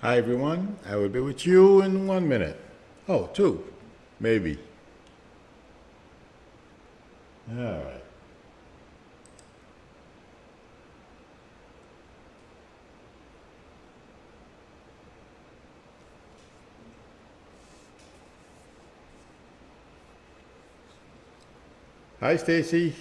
Hi everyone, I will be with you in 1 minute. Oh, two, maybe. All right. Hi Stacy.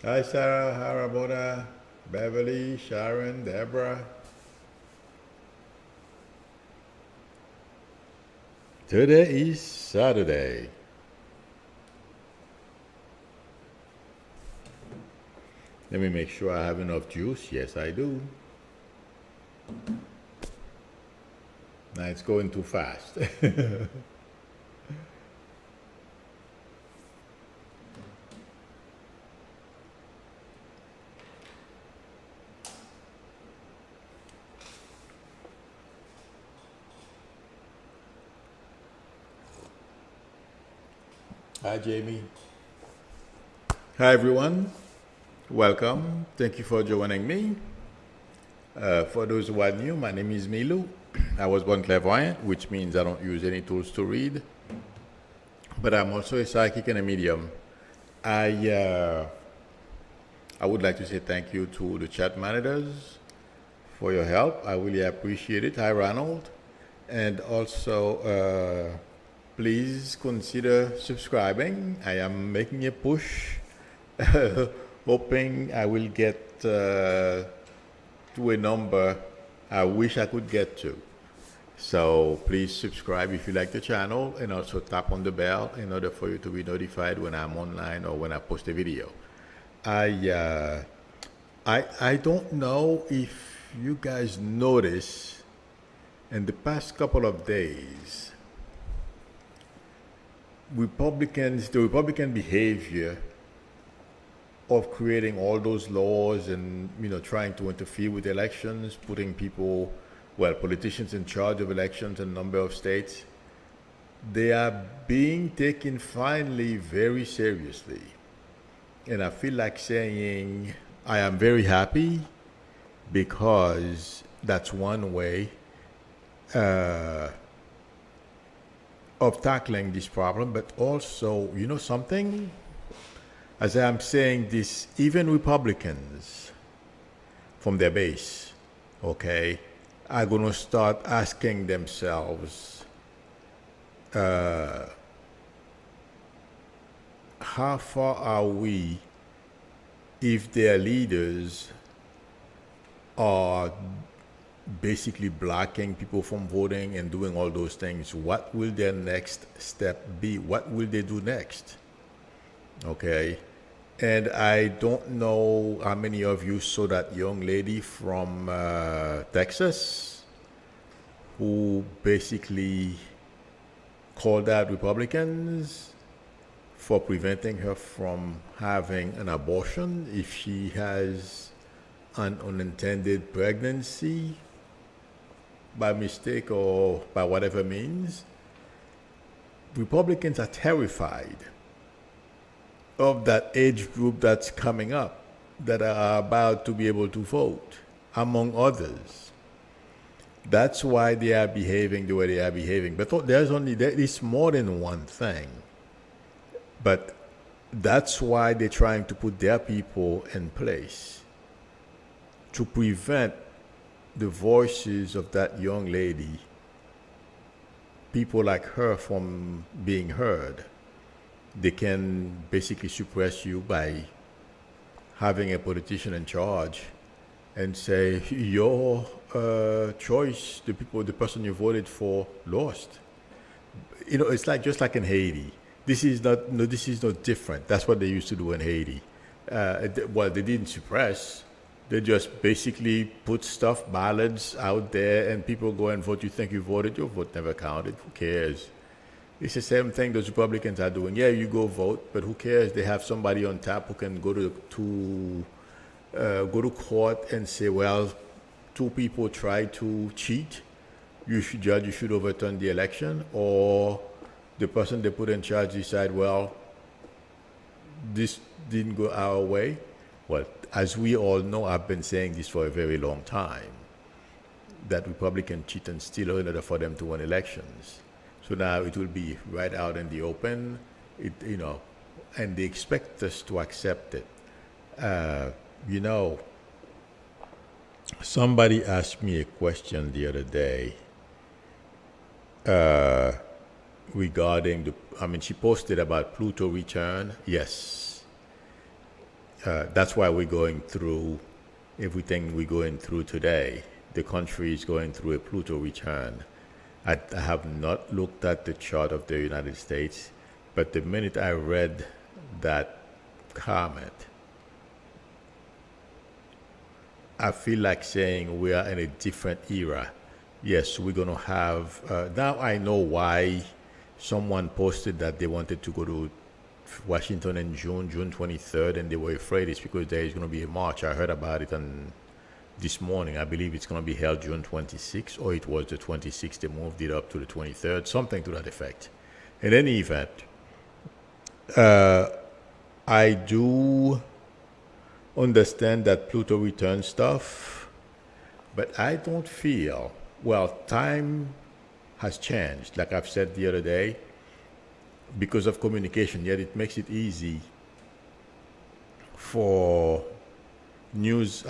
Hi Sarah, Haraboda, Beverly, Sharon, Deborah. Today is Saturday. Let me make sure I have enough juice. Yes, I do. Now it's going too fast. Hi Jamie. Hi everyone. Welcome. Thank you for joining me. For those who are new, my name is Milu. I was born clairvoyant, which means I don't use any tools to read, but I'm also a psychic and a medium. I uh, I would like to say thank you to the chat managers for your help. I really appreciate it. Hi, Ronald, and also please consider subscribing. I am making a push, hoping I will get to a number I wish I could get to. So please subscribe if you like the channel and also tap on the bell in order for you to be notified when I'm online or when I post a video. I uh, I don't know if you guys notice in the past couple of days, the Republican behavior of creating all those laws and trying to interfere with elections, putting politicians in charge of elections in a number of states, they are being taken finally very seriously. And I feel like saying I am very happy because that's one way of tackling this problem. But also, something, as I'm saying this, even Republicans from their base, okay, are going to start asking themselves, how far are we if their leaders are basically blocking people from voting and doing all those things? What will their next step be? What will they do next? Okay. And I don't know how many of you saw that young lady from Texas who basically called out Republicans for preventing her from having an abortion if she has an unintended pregnancy by mistake or by whatever means. Republicans are terrified of that age group that's coming up that are about to be able to vote, among others. That's why they are behaving the way they are behaving. But there is more than one thing. But that's why they're trying to put their people in place to prevent the voices of that young lady, people like her, from being heard. They can basically suppress you by having a politician in charge and say your choice, the person you voted for lost. It's like just like in Haiti. This is not no, this is not different. That's what they used to do in Haiti. They didn't suppress. They just basically put stuff, ballots out there, and people go and vote. You think you voted? Your vote never counted. Who cares? It's the same thing those Republicans are doing. Yeah, you go vote, but who cares? They have somebody on top who can go to court and say, well, two people tried to cheat. You should overturn the election, or the person they put in charge decide, well, this didn't go our way. Well, as we all know, I've been saying this for a very long time, that Republicans cheat and steal in order for them to win elections. So now it will be right out in the open, and they expect us to accept it. You know, somebody asked me a question the other day regarding she posted about Pluto return. Yes. That's why we're going through everything we're going through today. The country is going through a Pluto return. I have not looked at the chart of the United States, but the minute I read that comment, I feel like saying we are in a different era. Yes, we're going to have. Now I know why someone posted that they wanted to go to Washington in June 23rd, and they were afraid it's because there is going to be a march. I heard about it on this morning. I believe it's going to be held June 26th, or it was the 26th. They moved it up to the 23rd, something to that effect. In any event, I do understand that Pluto return stuff, but I don't feel, time has changed, like I've said the other day, because of communication, yet it makes it easy for news,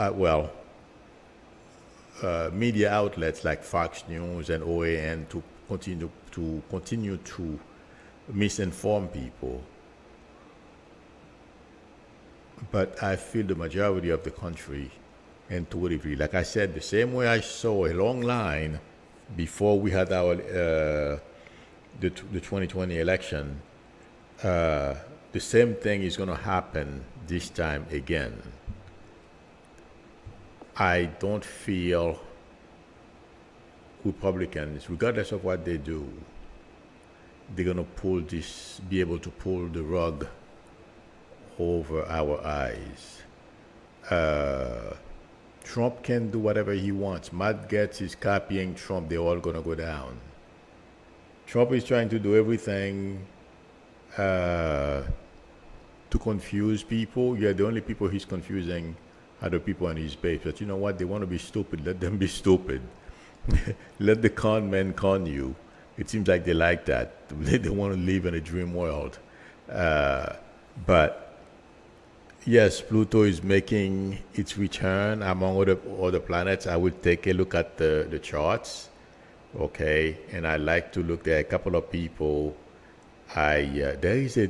media outlets like Fox News and OAN to continue to misinform people. But I feel the majority of the country intuitively, like I said, the same way I saw a long line before we had our the 2020 election, the same thing is going to happen this time again. I don't feel Republicans, regardless of what they do, they're going to be able to pull the rug over our eyes. Trump can do whatever he wants. Matt Gaetz is copying Trump. They're all going to go down. Trump is trying to do everything to confuse people. Yeah, the only people he's confusing are the people on his base. But you know what? They want to be stupid. Let them be stupid. Let the con men con you. It seems like they like that. They want to live in a dream world. But yes, Pluto is making its return among other planets. I would take a look at the charts, okay? And I like to look. There are a couple of people. There is a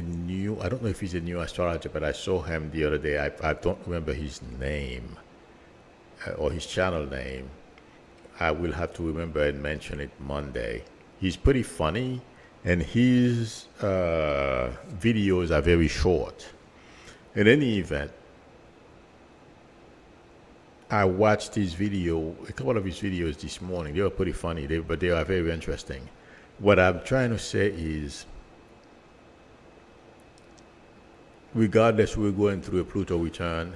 new. I don't know if he's a new astrologer, but I saw him the other day. I don't remember his name or his channel name. I will have to remember and mention it Monday. He's pretty funny, and his videos are very short. In any event, I watched a couple of his videos this morning. They were pretty funny, but they are very interesting. What I'm trying to say is, regardless, we're going through a Pluto return,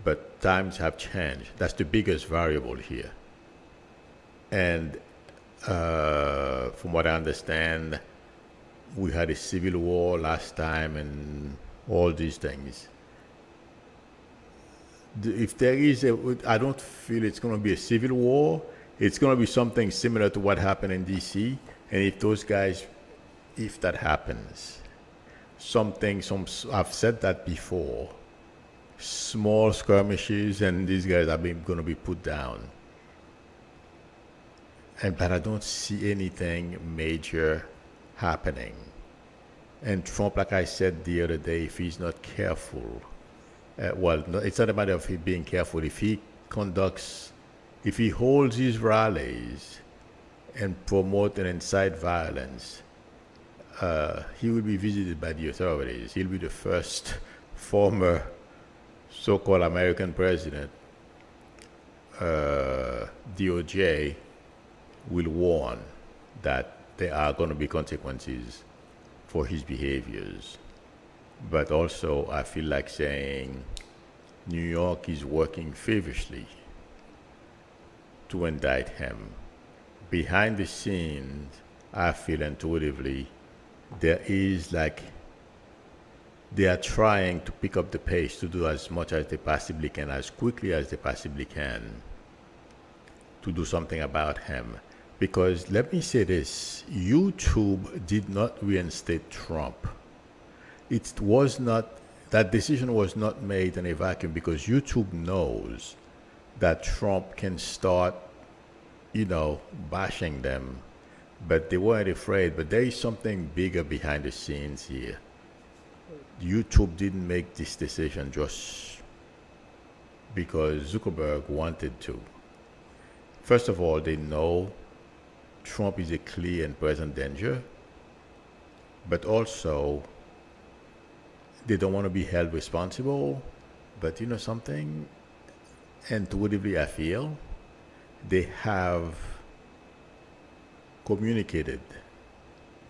but times have changed. That's the biggest variable here. And from what I understand, we had a civil war last time and all these things. If there is I don't feel it's going to be a civil war. It's going to be something similar to what happened in D.C. And if that happens, I've said that before, small skirmishes and these guys are going to be put down. But I don't see anything major happening. And Trump, like I said the other day, if he's not careful, it's not a matter of him being careful. If he holds his rallies and promote and incite violence, he will be visited by the authorities. He'll be the first former so-called American president. DOJ will warn that there are going to be consequences for his behaviors. But also, I feel like saying New York is working feverishly to indict him. Behind the scenes, I feel intuitively there is like they are trying to pick up the pace to do as much as they possibly can, as quickly as they possibly can, to do something about him. Because let me say this, YouTube did not reinstate Trump. It was not, that decision was not made in a vacuum, because YouTube knows that Trump can start, bashing them. But they weren't afraid. But there is something bigger behind the scenes here. YouTube didn't make this decision just because Zuckerberg wanted to. First of all, they know Trump is a clear and present danger, but also they don't want to be held responsible. But you know something? Intuitively, I feel they have communicated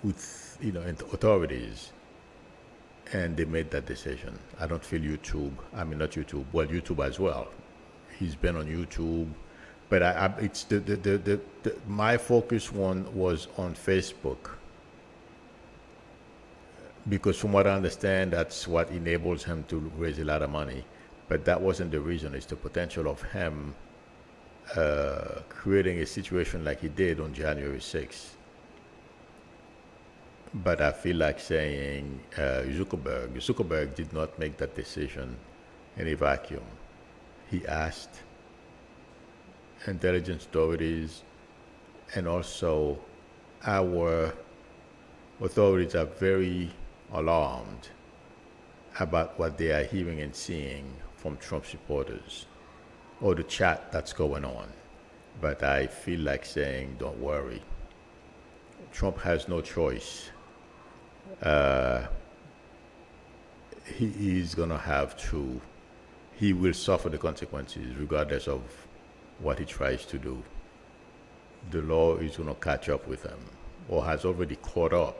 with authorities, and they made that decision. I don't feel not YouTube, well, YouTube as well. He's been on YouTube, but it's my focus one was on Facebook, because from what I understand, that's what enables him to raise a lot of money. But that wasn't the reason. It's the potential of him creating a situation like he did on January 6th. But I feel like saying Zuckerberg did not make that decision in a vacuum. He asked intelligence authorities, and also our authorities are very alarmed about what they are hearing and seeing from Trump supporters, or the chat that's going on. But I feel like saying, don't worry. Trump has no choice. He is going to have to, he will suffer the consequences regardless of what he tries to do. The law is going to catch up with him, or has already caught up.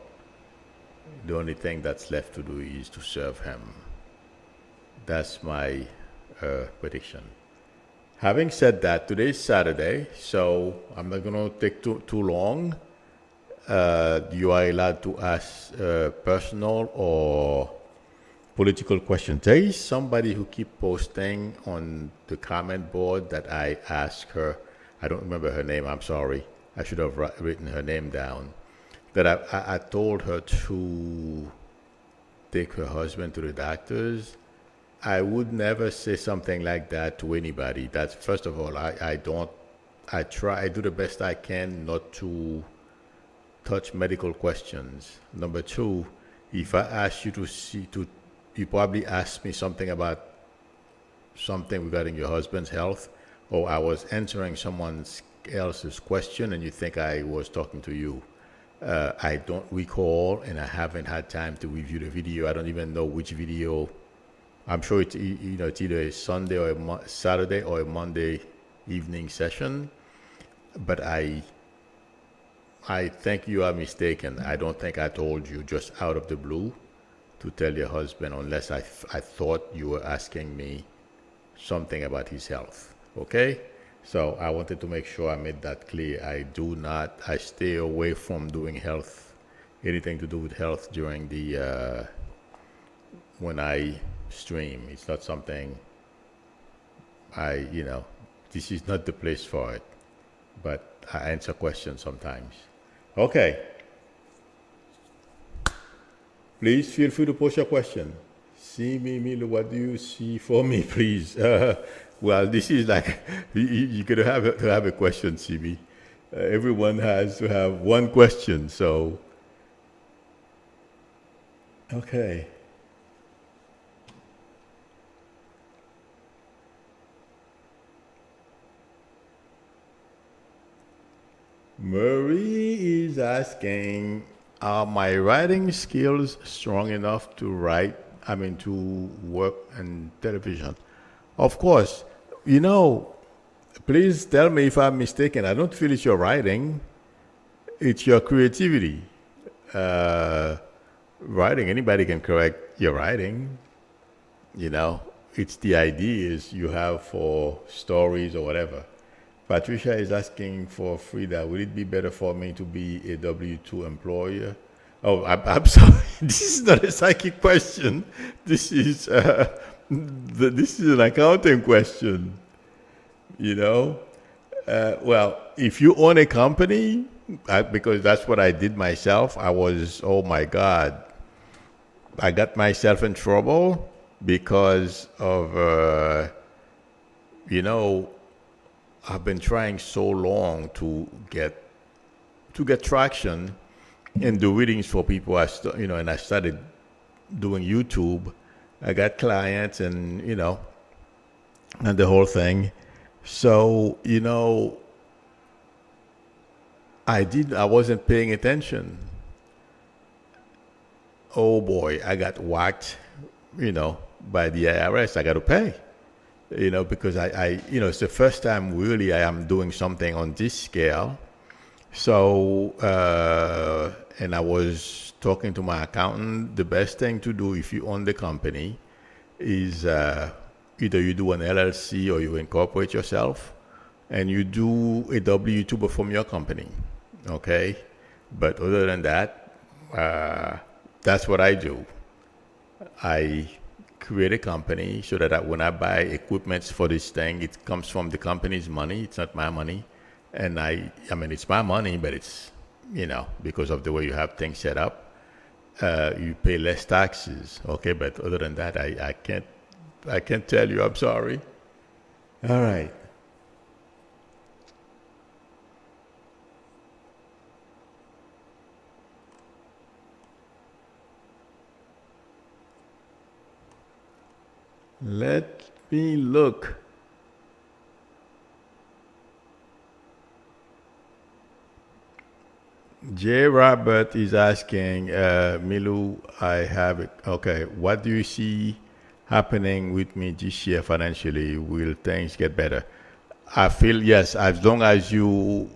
The only thing that's left to do is to serve him. That's my prediction. Having said that, today is Saturday, so I'm not going to take too long. You are allowed to ask personal or political questions. There is somebody who keep posting on the comment board that I asked her. I don't remember her name. I'm sorry. I should have written her name down. That I told her to take her husband to the doctors. I would never say something like that to anybody. That's, first of all, I do the best I can not to touch medical questions. Number two, if I ask you you probably asked me something about something regarding your husband's health, or I was answering someone else's question and you think I was talking to you. I don't recall, and I haven't had time to review the video. I don't even know which video. I'm sure it's either a Sunday or a Saturday or a Monday evening session. But I think you are mistaken. I don't think I told you just out of the blue to tell your husband, unless I thought you were asking me something about his health. Okay? So I wanted to make sure I made that clear. I stay away from doing anything to do with health during when I stream. It's not something this is not the place for it. But I answer questions sometimes. Okay. Please feel free to post your question. See me, Milo, what do you see for me, please? Well, this is like, you could have a question, Simi. Everyone has to have one question, so. Okay. Marie is asking, are my writing skills strong enough to to work in television? Of course. Please tell me if I'm mistaken. I don't feel it's your writing. It's your creativity. Writing, anybody can correct your writing. It's the ideas you have for stories or whatever. Patricia is asking for Frida, would it be better for me to be a W-2 employer Oh, I'm sorry. This is not a psychic question. This is this is an accounting question. You know, well, if you own a company, because that's what I did myself. I was, oh my God, I got myself in trouble because of, you know, I've been trying so long to get traction and do readings for people. And I started doing YouTube. I got clients, and and the whole thing. So I wasn't paying attention. Oh boy, I got whacked, by the IRS. I got to pay, because it's the first time really I am doing something on this scale. So, and I was talking to my accountant. The best thing to do if you own the company is either you do an LLC or you incorporate yourself, and you do a W-2 from your company, okay? But other than that, that's what I do. I create a company so that when I buy equipment for this thing, it comes from the company's money. It's not my money. And I mean, it's my money, but it's, because of the way you have things set up, you pay less taxes, okay? But other than that, I can't tell you. I'm sorry. All right. Let me look. J. Robert is asking, Milu, I have it. Okay, what do you see happening with me this year financially? Will things get better? I feel yes, as long as you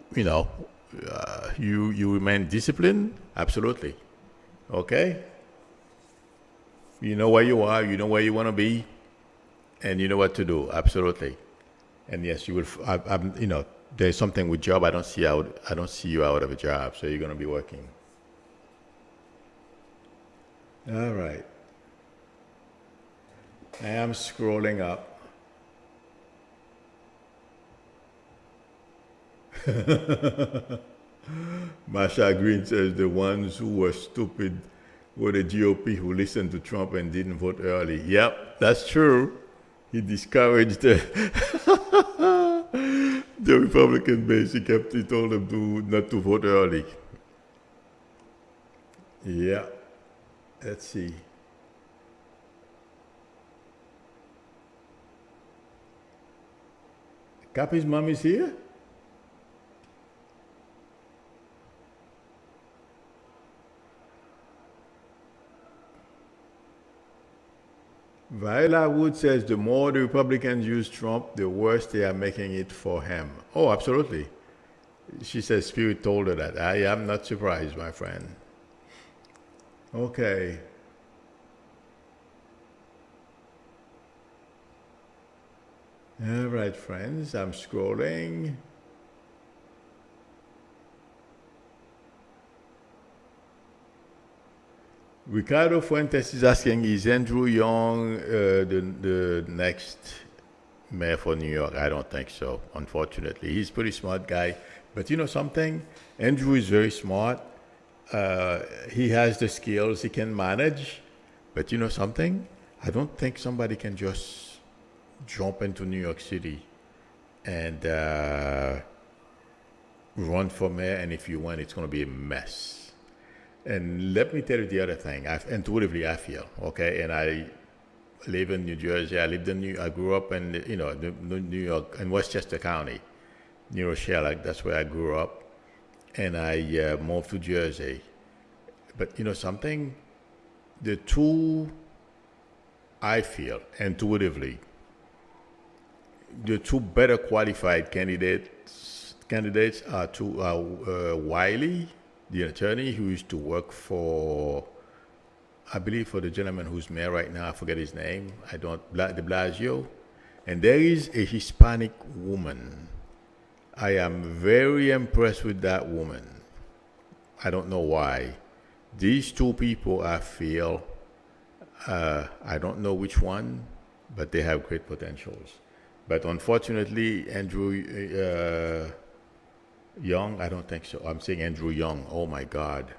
remain disciplined, absolutely. Okay, you know where you are, you know where you want to be, and you know what to do. Absolutely. And yes, you will. There's something with job. I don't see you out of a job, so you're going to be working. All right. I am scrolling up. Masha Green says the ones who were stupid were the GOP who listened to Trump and didn't vote early. Yep, that's true. He discouraged the Republican base. He told them not to vote early. Yeah. Let's see. Cappy's mom is here? Viola Wood says the more the Republicans use Trump, the worse they are making it for him. Oh, absolutely. She says Spirit told her that. I am not surprised, my friend. Okay. All right, friends, I'm scrolling. Ricardo Fuentes is asking, is Andrew Young the next mayor for New York? I don't think so, unfortunately. He's a pretty smart guy. But you know something? Andrew is very smart. He has the skills, he can manage. But you know something? I don't think somebody can just jump into New York City and run for mayor, and if you win, it's going to be a mess. And let me tell you the other thing. Intuitively, I feel okay. And I live in New Jersey. I grew up in New York in Westchester County, New Rochelle. That's where I grew up, and I moved to Jersey. But you know something, the two, I feel intuitively, the two better qualified candidates are Wiley, the attorney who used to work for, I believe, for the gentleman who's mayor right now. I forget his name. De Blasio. And there is a Hispanic woman. I am very impressed with that woman. I don't know why. These two people, I feel, I don't know which one, but they have great potentials. But unfortunately, Andrew Young, I don't think so. I'm saying Andrew Young. Oh my God.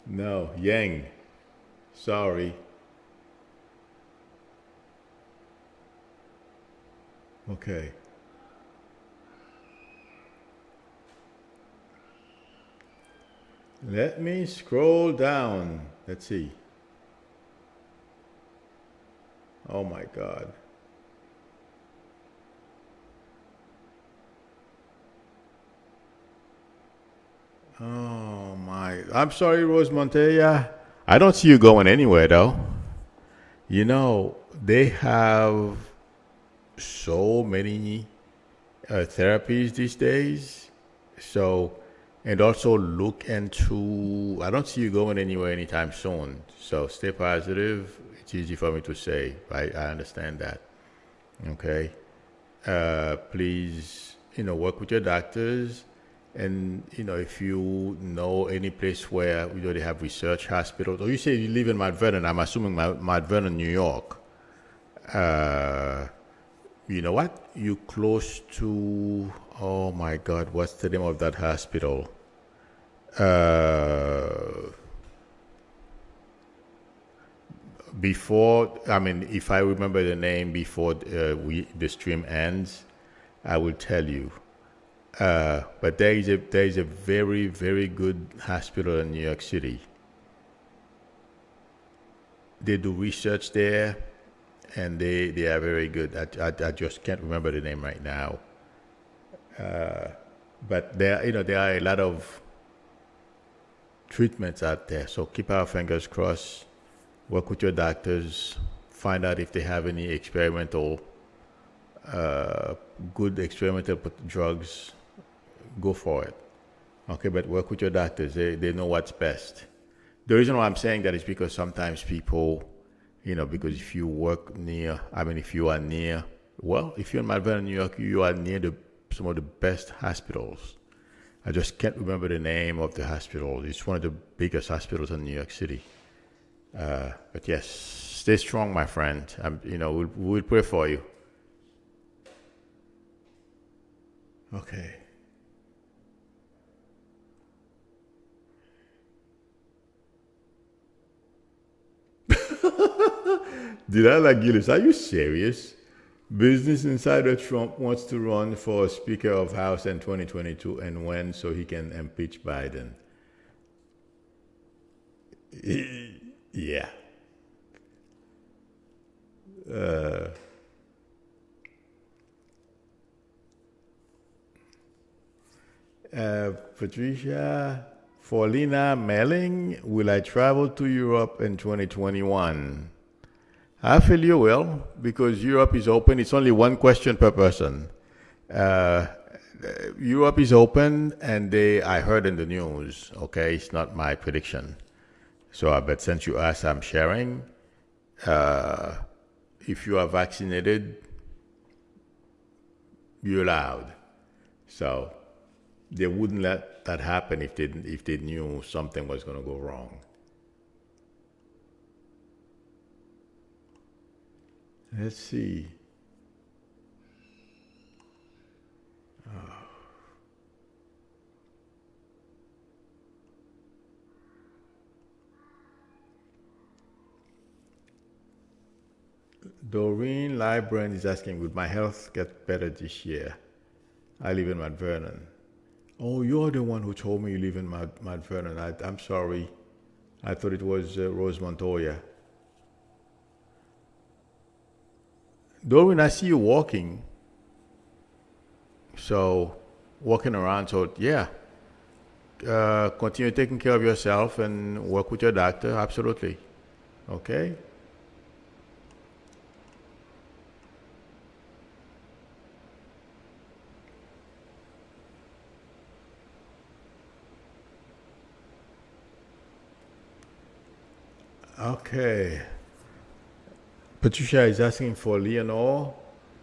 No, Yang. Sorry. Okay. Let me scroll down. Let's see. Oh my God. Oh my. I'm sorry, Rose Montoya. I don't see you going anywhere though. You know, they have so many therapies these days. So, and also look into, I don't see you going anywhere anytime soon. So stay positive. It's easy for me to say. I understand that. Okay. Please, work with your doctors. And, if you know any place where, they have research hospitals, or you say you live in Mount Vernon, I'm assuming Mount Vernon, New York. Uh, you know what? You close to, oh my God, what's the name of that hospital? Uh, Before, I mean, if I remember the name before the stream ends, I will tell you. But there is a very very good hospital in New York City. They do research there, and they are very good. I just can't remember the name right now. But there are a lot of treatments out there. So keep our fingers crossed. Work with your doctors. Find out if they have any experimental, uh, good experimental drugs. Go for it. Okay, but work with your doctors. They know what's best. The reason why I'm saying that is because sometimes people, because if you work near, I mean, if you are near, well, if you're in Malvern, New York, you are near some of the best hospitals. I just can't remember the name of the hospital. It's one of the biggest hospitals in New York City. But yes, stay strong, my friend. We'll pray for you. Okay. Did I like Gillis? Are you serious? Business Insider Trump wants to run for Speaker of House in 2022 and when so he can impeach Biden. Yeah. Uh, Patricia, for Lena Melling, will I travel to Europe in 2021? I feel you will, because Europe is open. It's only one question per person. Uh, Europe is open, and I heard in the news, okay, it's not my prediction. So, but since you asked, I'm sharing. Uh, if you are vaccinated, you're allowed. So, they wouldn't let that happen if they knew something was going to go wrong. Let's see. Doreen Lybrand is asking, "Would my health get better this year? I live in Mount Vernon." Oh, you're the one who told me you live in Mount Vernon. I'm sorry. I thought it was Rose Montoya. Doreen, I see you walking. So, walking around. So, yeah, continue taking care of yourself and work with your doctor. Absolutely. Okay? Okay. Patricia is asking for Leonore.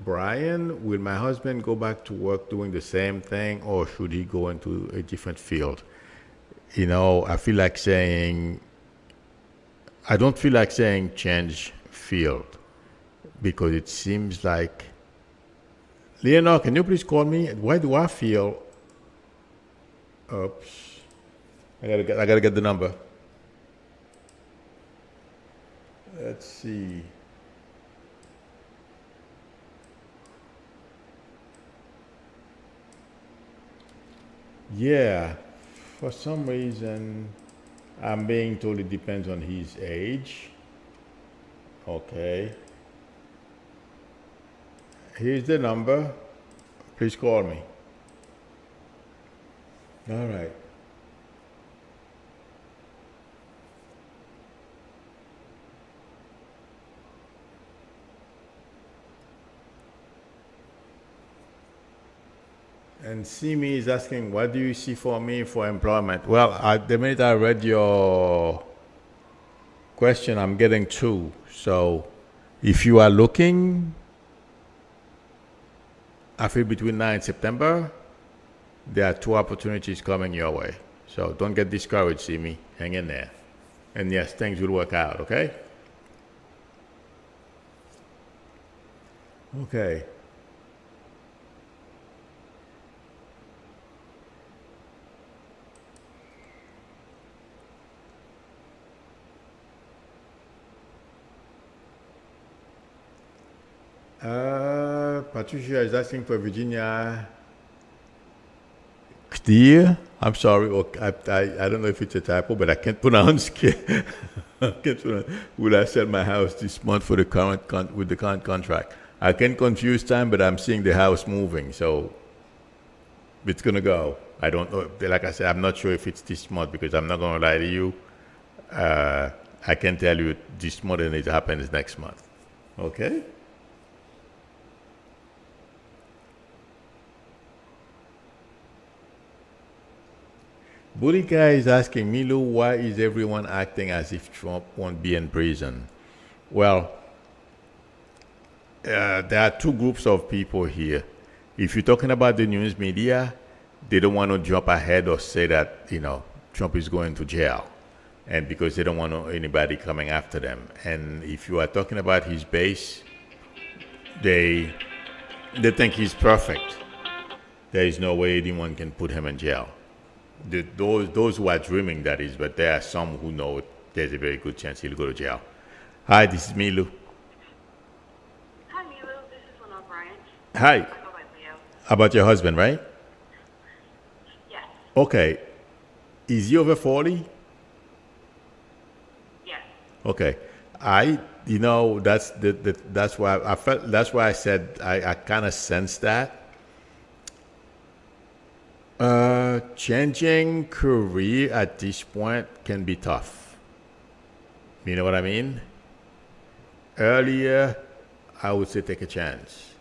Brian, will my husband go back to work doing the same thing or should he go into a different field? I feel like saying, I don't feel like saying change field because it seems like, Leonor, can you please call me? Why do I feel, oops, I gotta get the number. Let's see. Yeah, for some reason, I'm being told it depends on his age. Okay. Here's the number. Please call me. All right. And Simi is asking, what do you see for me for employment? Well, the minute I read your question, I'm getting two. So if you are looking, I feel between now and September, there are two opportunities coming your way. So don't get discouraged, Simi. Hang in there. And yes, things will work out, okay? Okay. Patricia is asking for Virginia Clear. I'm sorry, I don't know if it's a typo, but I can't pronounce. I can't pronounce. Will I sell my house this month for the with the current contract? I can confuse time, but I'm seeing the house moving, so it's gonna go. I don't know. Like I said, I'm not sure if it's this month because I'm not gonna lie to you. I can tell you this month and it happens next month. Okay. Bulika is asking, Milu, why is everyone acting as if Trump won't be in prison? Well, there are two groups of people here. If you're talking about the news media, they don't want to jump ahead or say that, Trump is going to jail. And because they don't want anybody coming after them. And if you are talking about his base, they think he's perfect. There is no way anyone can put him in jail. Those who are dreaming, that is, but there are some who know there's a very good chance he'll go to jail. Hi, this is Milu. Hi, Milo. This is Lynelle Bryant. Hi. I go by Leo. About your husband, right? Yes. Okay. Is he over 40? Yes. Okay. That's why I felt, that's why I said I kind of sensed that. Changing career at this point can be tough. You know what I mean? Earlier, I would say take a chance.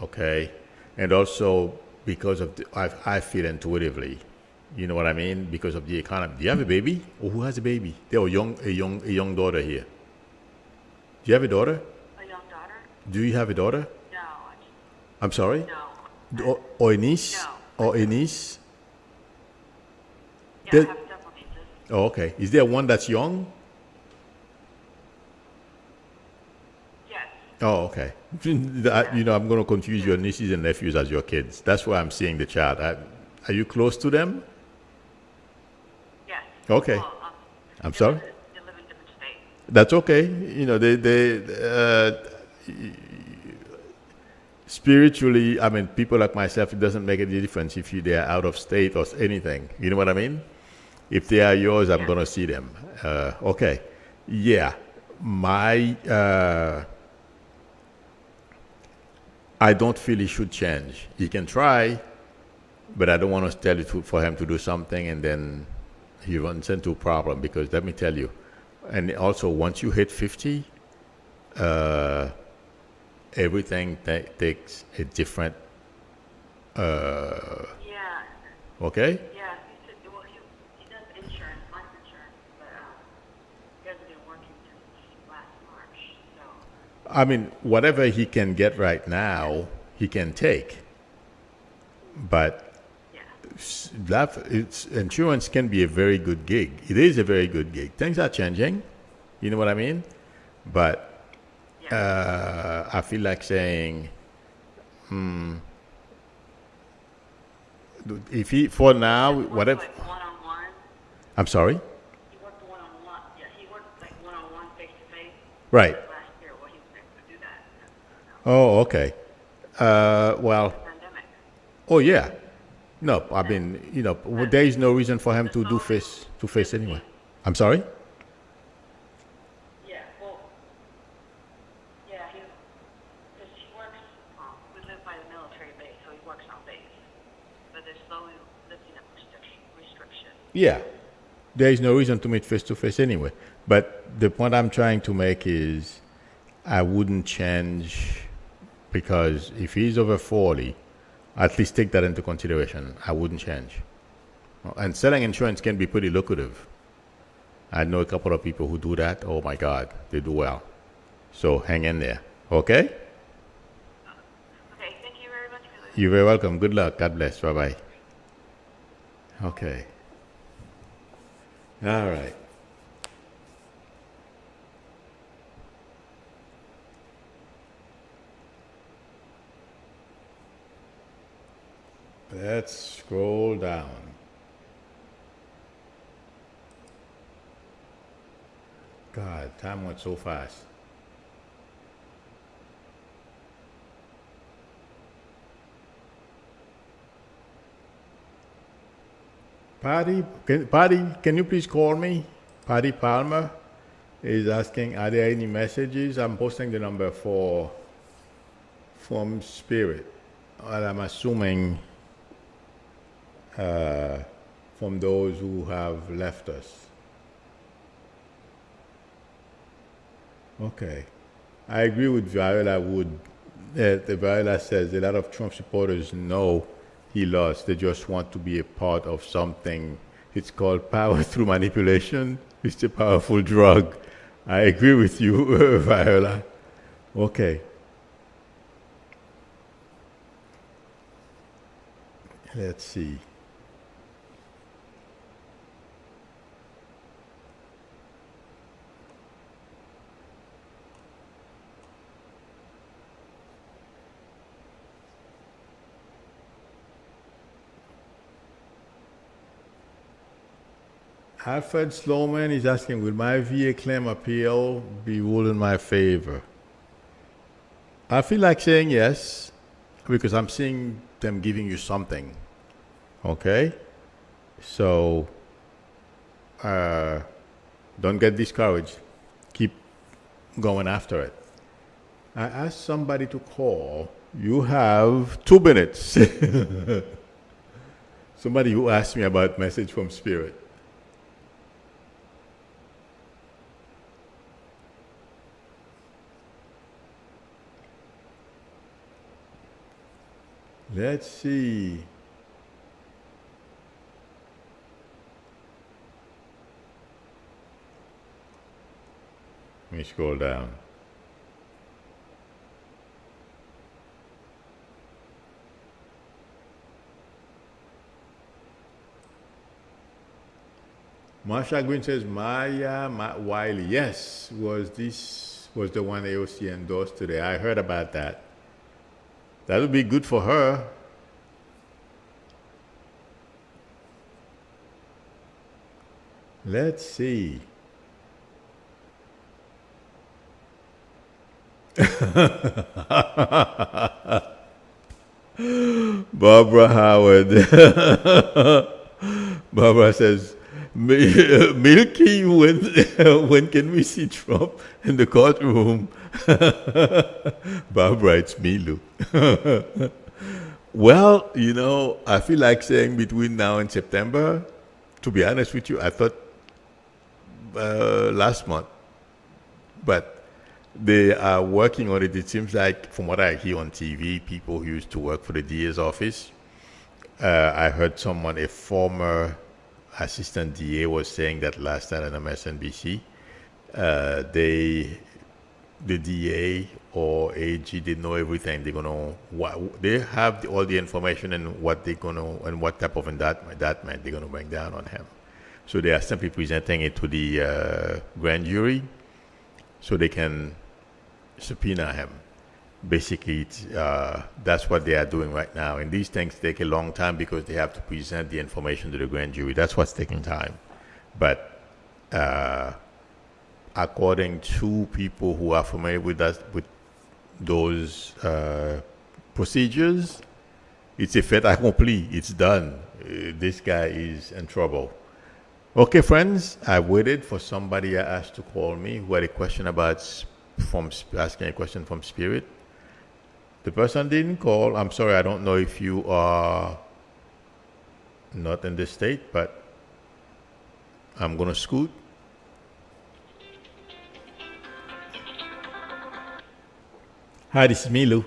Okay. And also because of I feel intuitively. You know what I mean? Because of the economy. Do you have a baby? Or who has a baby? There are a young daughter here. Do you have a daughter? A young daughter? Do you have a daughter? No. I'm sorry? No. Or a niece? No. Or a niece? Yeah, I have several nieces. Oh, okay. Is there one that's young? Yes. Oh, okay. I'm going to confuse your nieces and nephews as your kids. That's why I'm seeing the child. Are you close to them? Yes. Okay. Well, I'm sorry? They live in different states. That's okay. Spiritually, I mean, people like myself, it doesn't make any difference if they are out of state or anything. You know what I mean? If they are yours, I'm going to see them. Okay. Yeah. I don't feel he should change. He can try, but I don't want to tell you for him to do something and then he runs into a problem because let me tell you, and also once you hit 50, everything takes a different, Yeah. okay? Yeah. He does insurance, life insurance, but he hasn't been working since last March. So. I mean, whatever he can get right now, he can take. But Yeah. insurance can be a very good gig. It is a very good gig. Things are changing. You know what I mean? But Yeah. I feel like saying, if he for now, He worked whatever. like one-on-one. I'm sorry. He worked one-on-one. Yeah, he worked like one-on-one, face-to-face. Right. Last year, well, he was able to do that. Oh, okay. Well, The pandemic. oh yeah. No, I mean, there is no reason for him The to do phone face to face anyway. team. I'm sorry. Yeah, well, yeah, because he works, we live by the military base, so he works on base. But they're slowly lifting up restrictions. Yeah. There is no reason to meet face to face anyway. But the point I'm trying to make is I wouldn't change because if he's over 40, at least take that into consideration. I wouldn't change. And selling insurance can be pretty lucrative. I know a couple of people who do that. Oh my God, they do well. So hang in there. Okay? Okay, thank you very much for this. You're very welcome. Good luck. God bless. Bye bye. Okay. All right. Let's scroll down. God, time went so fast. Patty, can you please call me? Patty Palmer is asking, are there any messages? I'm posting the number from Spirit. And I'm assuming from those who have left us. Okay. I agree with Viola Wood. The Viola says a lot of Trump supporters know he lost. They just want to be a part of something. It's called power through manipulation. It's a powerful drug. I agree with you, Viola. Okay. Let's see. Alfred Sloman is asking, will my VA claim appeal be ruled in my favor? I feel like saying yes because I'm seeing them giving you something. Okay? So don't get discouraged. Keep going after it. I asked somebody to call. You have 2 minutes. Somebody who asked me about message from Spirit. Let's see. Let me scroll down. Marsha Green says Maya Wiley. Yes, was the one AOC endorsed today. I heard about that. That would be good for her. Let's see. Barbara Howard. Barbara says, Milky, when can we see Trump in the courtroom? Barbara, it's me, Lou. Well, I feel like saying between now and September, to be honest with you, I thought last month. But they are working on it. It seems like, from what I hear on TV, people who used to work for the DA's office, I heard someone, a former assistant DA, was saying that last night on MSNBC. the DA or AG, they know everything. They're gonna they have all the information and what they're gonna and what type of indictment they're gonna bring down on him. So they are simply presenting it to the grand jury, so they can subpoena him. Basically, that's what they are doing right now. And these things take a long time because they have to present the information to the grand jury. That's what's taking time. But according to people who are familiar with those procedures, it's a fait accompli. It's done. This guy is in trouble. Okay, friends, I waited for somebody I asked to call me who had a question asking a question from Spirit. The person didn't call. I'm sorry, I don't know if you are not in the state, but I'm going to scoot. Hi, this is Milu.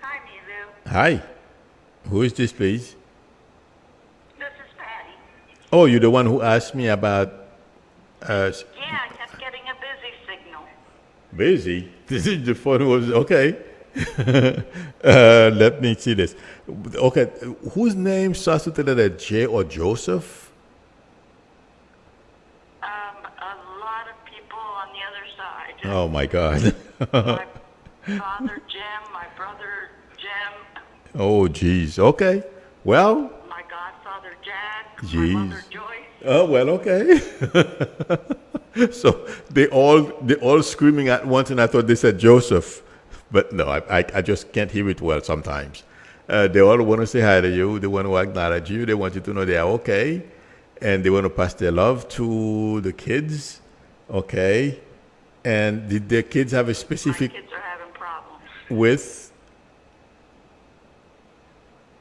Hi, Mizu. Hi. Who is this, please? This is Patty. Oh, you're the one who asked me about Yeah, I kept getting a busy signal. busy. This is the phone was okay. Let me see this. Okay, whose name starts with the letter J or Joseph? A lot of people on the other side. Oh my God. My father Jim, my brother Jim, Oh, geez. Okay. Well, my godfather Jack, Jeez. my mother Joyce. oh well. Okay. So they all screaming at once, and I thought they said Joseph, but no, I just can't hear it well sometimes. They all want to say hi to you. They want to acknowledge you. They want you to know they are okay, and they want to pass their love to the kids. Okay. And did the kids have a My specific kids are having problems. with?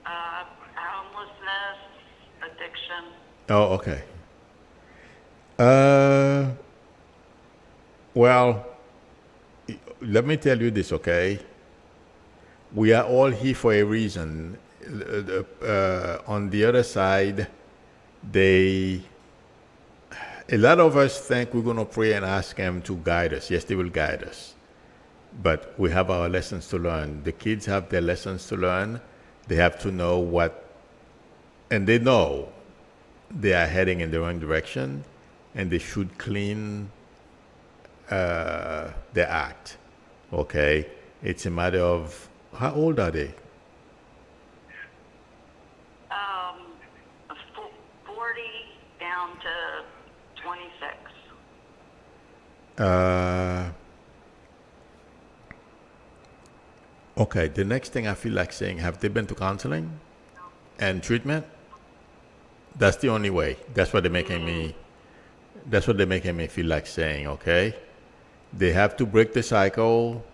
Homelessness, addiction. Oh, okay. Well, let me tell you this, okay? We are all here for a reason. On the other side, a lot of us think we're going to pray and ask Him to guide us. Yes, they will guide us. But we have our lessons to learn. The kids have their lessons to learn. They have to know and they know they are heading in the wrong direction, and they should clean their act. Okay? It's a matter of, how old are they? 40 down to 26. Okay, the next thing I feel like saying, have they been to counseling and treatment? That's the only way. That's what they're making me feel like saying, okay? They have to break the cycle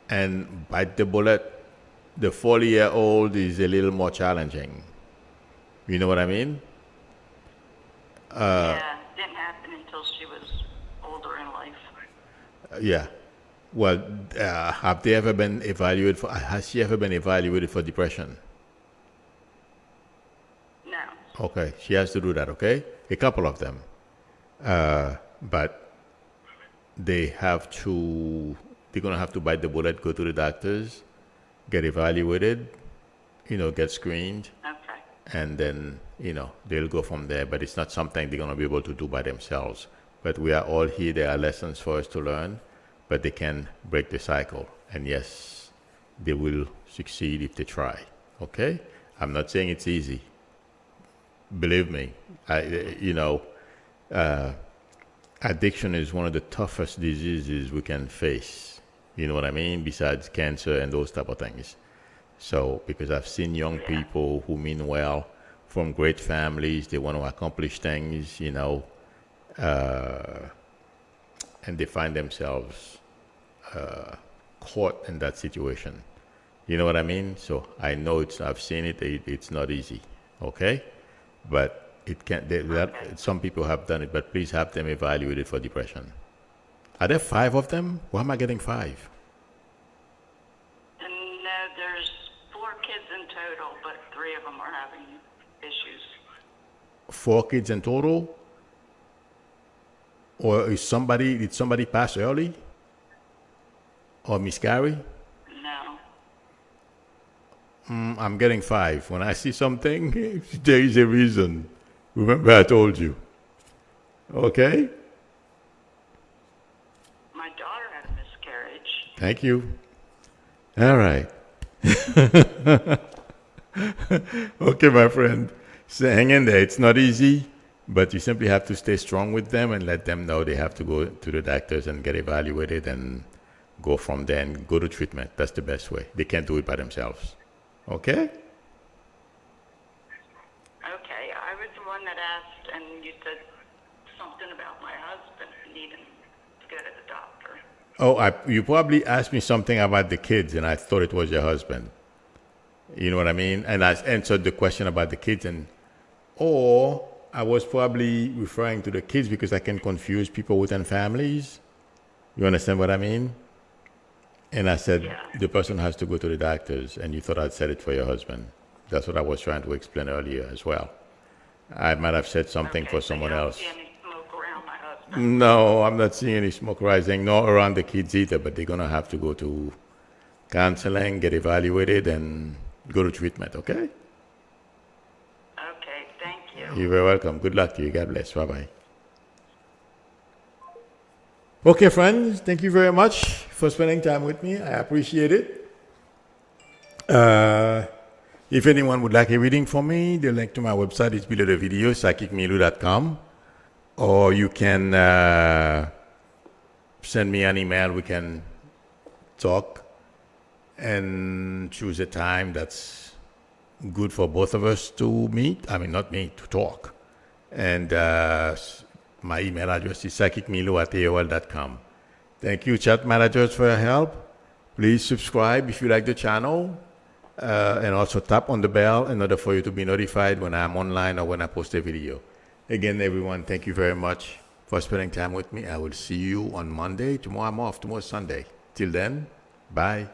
and bite the bullet. The 40-year-old is a little more challenging. You know what I mean? Yeah, didn't happen until she was older in life. Yeah. Well, have they ever been evaluated has she ever been evaluated for depression? No. Okay, she has to do that, okay? A couple of them. But they're going to have to bite the bullet, go to the doctors, get evaluated, get screened, Okay. and then, they'll go from there. But it's not something they're going to be able to do by themselves. But we are all here. There are lessons for us to learn, but they can break the cycle. And yes, they will succeed if they try, okay? I'm not saying it's easy. Believe me, addiction is one of the toughest diseases we can face. You know what I mean? Besides cancer and those type of things. So, because I've seen young people who mean well from great families, they want to accomplish things, and they find themselves caught in that situation. You know what I mean? So I know I've seen it. It's not easy. Okay, but it can. Some people have done it, but please have them evaluated for depression. Are there 5 of them? Why am I getting 5? And no, there's 4 kids in total, but 3 of them are having issues. 4 kids in total. Or did somebody pass early? Or miscarry? No. I'm getting 5. When I see something, there is a reason. Remember, I told you. Okay? My daughter had a miscarriage. Thank you. All right. Okay, my friend. So hang in there. It's not easy, but you simply have to stay strong with them and let them know they have to go to the doctors and get evaluated and go from there and go to treatment. That's the best way. They can't do it by themselves. Okay? Okay, I was the one that asked, and you said something about my husband needing to go to the doctor. Oh, you probably asked me something about the kids, and I thought it was your husband. You know what I mean? And I answered the question about the kids, or I was probably referring to the kids because I can confuse people within families. You understand what I mean? And I said, Yeah. the person has to go to the doctors, and you thought I'd said it for your husband. That's what I was trying to explain earlier as well. I might have said something Okay, for so someone you don't else. see any smoke around my husband. No, I'm not seeing any smoke rising, nor around the kids either, but they're going to have to go to counseling, get evaluated, and go to treatment, okay? Okay, thank you. You're very welcome. Good luck to you. God bless. Bye-bye. Okay, friends, thank you very much for spending time with me. I appreciate it. If anyone would like a reading from me, the link to my website is below the video, psychicmilu.com. Or you can send me an email. We can talk and choose a time that's good for both of us to meet. I mean, not meet, to talk. And my email address is psychicmilu@aol.com. Thank you, chat managers, for your help. Please subscribe if you like the channel. And also tap on the bell in order for you to be notified when I'm online or when I post a video. Again, everyone, thank you very much for spending time with me. I will see you on Monday. Tomorrow I'm off. Tomorrow's Sunday. Till then, bye.